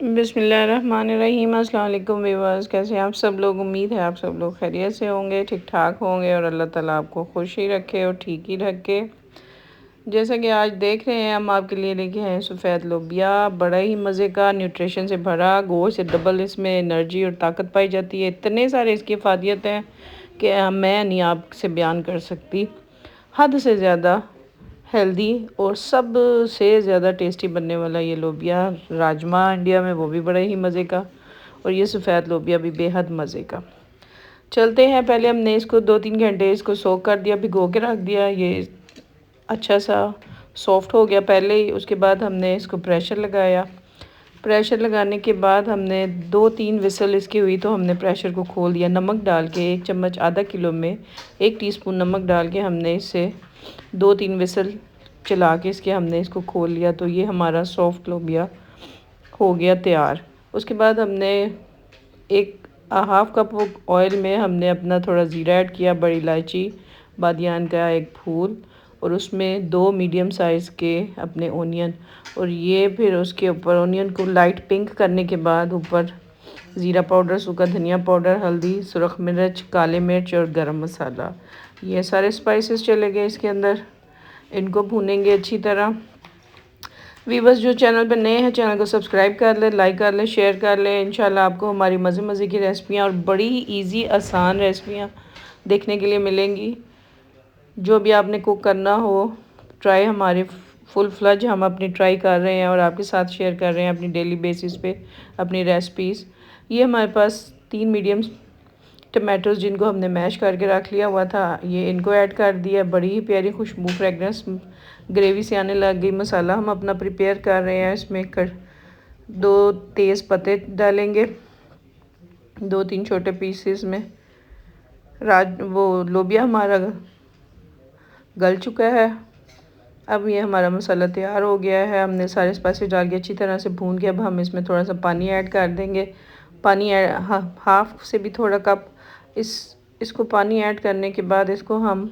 बिस्मिल्लाहिर्रहमानिर्रहीम। अस्सलाम वालेकुम व्यूअर्स, कैसे हैं आप सब लोग। उम्मीद है आप सब लोग खैरियत से होंगे, ठीक ठाक होंगे और अल्लाह ताला आपको खुश ही रखे और ठीक ही रखे। जैसा कि आज देख रहे हैं हम आपके लिए लेके हैं सफ़ेद लोबिया, बड़ा ही मज़े का, न्यूट्रिशन से भरा, गोश्त से डबल इसमें एनर्जी और ताकत पाई जाती है। इतने सारे इसकी फ़ायदे हैं कि मैं नहीं आपसे बयान कर सकती। हद से ज़्यादा हेल्दी और सब से ज़्यादा टेस्टी बनने वाला ये लोबिया राजमा इंडिया में, वो भी बड़े ही मज़े का, और ये सफ़ेद लोबिया भी बेहद मज़े का। चलते हैं, पहले हमने इसको 2-3 घंटे इसको सोक कर दिया, भिगो के रख दिया। ये अच्छा सा सॉफ्ट हो गया पहले ही। उसके बाद हमने इसको प्रेशर लगाया। प्रेशर लगाने के बाद हमने 2-3 विसल इसकी हुई तो हमने प्रेशर को खोल दिया। नमक डाल के 1 चम्मच, आधा किलो में 1 टीस्पून नमक डाल के हमने इसे 2-3 विसल चला के इसके हमने इसको खोल लिया। तो ये हमारा सॉफ्ट लोबिया हो गया तैयार। उसके बाद हमने एक हाफ़ कप ऑयल में हमने अपना थोड़ा ज़ीरा ऐड किया, बड़ी इलायची, बादियान का एक फूल, और उसमें 2 मीडियम साइज़ के अपने ओनियन, और ये फिर उसके ऊपर ओनियन को लाइट पिंक करने के बाद ऊपर ज़ीरा पाउडर, सूखा धनिया पाउडर, हल्दी, सुरख मिर्च, काले मिर्च और गरम मसाला, ये सारे स्पाइसेस चले गए इसके अंदर। इनको भूनेंगे अच्छी तरह। व्यूअर्स जो चैनल पर नए हैं, चैनल को सब्सक्राइब कर लें, लाइक कर लें, शेयर कर लें। इंशाल्लाह आपको हमारी मज़े मज़े की रेसिपियाँ और बड़ी ही ईजी आसान रेसिपियाँ देखने के लिए मिलेंगी। जो भी आपने कुक करना हो, ट्राई हमारे फुल फ्लज हम अपनी ट्राई कर रहे हैं और आपके साथ शेयर कर रहे हैं अपनी डेली बेसिस पे अपनी रेसिपीज़। ये हमारे पास 3 मीडियम टमाटोज़ जिनको हमने मैश करके रख लिया हुआ था, ये इनको ऐड कर दिया। बड़ी ही प्यारी खुशबू, फ्रेगनेंस ग्रेवी से आने लग गई। मसाला हम अपना प्रिपेयर कर रहे हैं। इसमें 2 तेज़ पत्ते डालेंगे, 2-3 छोटे पीसेस में। वो लोबिया हमारा गल चुका है। अब ये हमारा मसाला तैयार हो गया है। हमने सारे स्पाइसेस डाल के अच्छी तरह से भून के अब हम इसमें थोड़ा सा पानी ऐड कर देंगे। पानी हाफ से भी थोड़ा कप इसको पानी ऐड करने के बाद इसको हम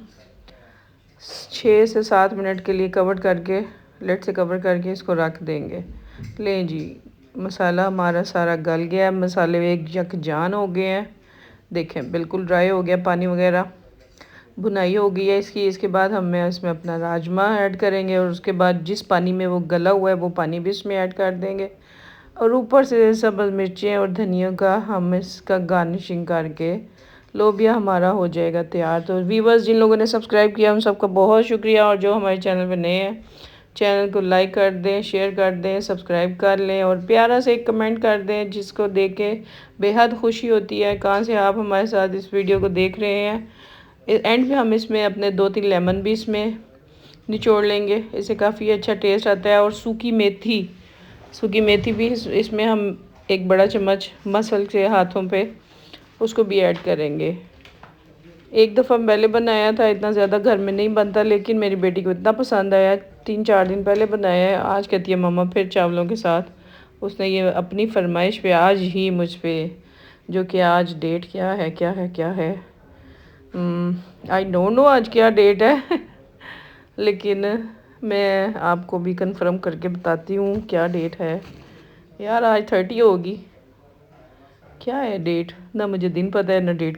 6 से 7 मिनट के लिए कवर करके, लेट से कवर करके इसको रख देंगे। लें जी, मसाला हमारा सारा गल गया है, मसाले एक यकजान हो गए हैं। देखें बिल्कुल ड्राई हो गया, पानी वगैरह भुनाई हो गई है इसकी। इसके बाद हमें इसमें अपना राजमा ऐड करेंगे और उसके बाद जिस पानी में वो गला हुआ है वो पानी भी इसमें ऐड कर देंगे, और ऊपर से सब्ज़ मिर्चें और धनिया का हम इसका गार्निशिंग करके लोबिया हमारा हो जाएगा तैयार। तो व्यूअर्स जिन लोगों ने सब्सक्राइब किया उन सबका बहुत शुक्रिया, और जो हमारे चैनल पर नए हैं चैनल को लाइक कर दें, शेयर कर दें, सब्सक्राइब कर लें और प्यारा से एक कमेंट कर दें, जिसको देख के बेहद खुशी होती है। कहाँ से आप हमारे साथ इस वीडियो को देख रहे हैं। एंड में हम इसमें अपने 2-3 लेमन भी इसमें निचोड़ लेंगे, इससे काफ़ी अच्छा टेस्ट आता है। और सूखी मेथी भी इसमें हम 1 बड़ा चम्मच मसल के हाथों पे उसको भी ऐड करेंगे। एक दफ़ा पहले बनाया था, इतना ज़्यादा घर में नहीं बनता, लेकिन मेरी बेटी को इतना पसंद आया, 3-4 दिन पहले बनाया है। आज कहती है मम्मा फिर चावलों के साथ। उसने ये अपनी फरमाइश पे आज ही मुझ पे, जो कि आज डेट क्या है आई डोंट नो आज क्या डेट है लेकिन मैं आपको भी कंफर्म करके बताती हूँ क्या डेट है। यार आज 30 होगी, क्या है डेट, ना मुझे दिन पता है ना डेट।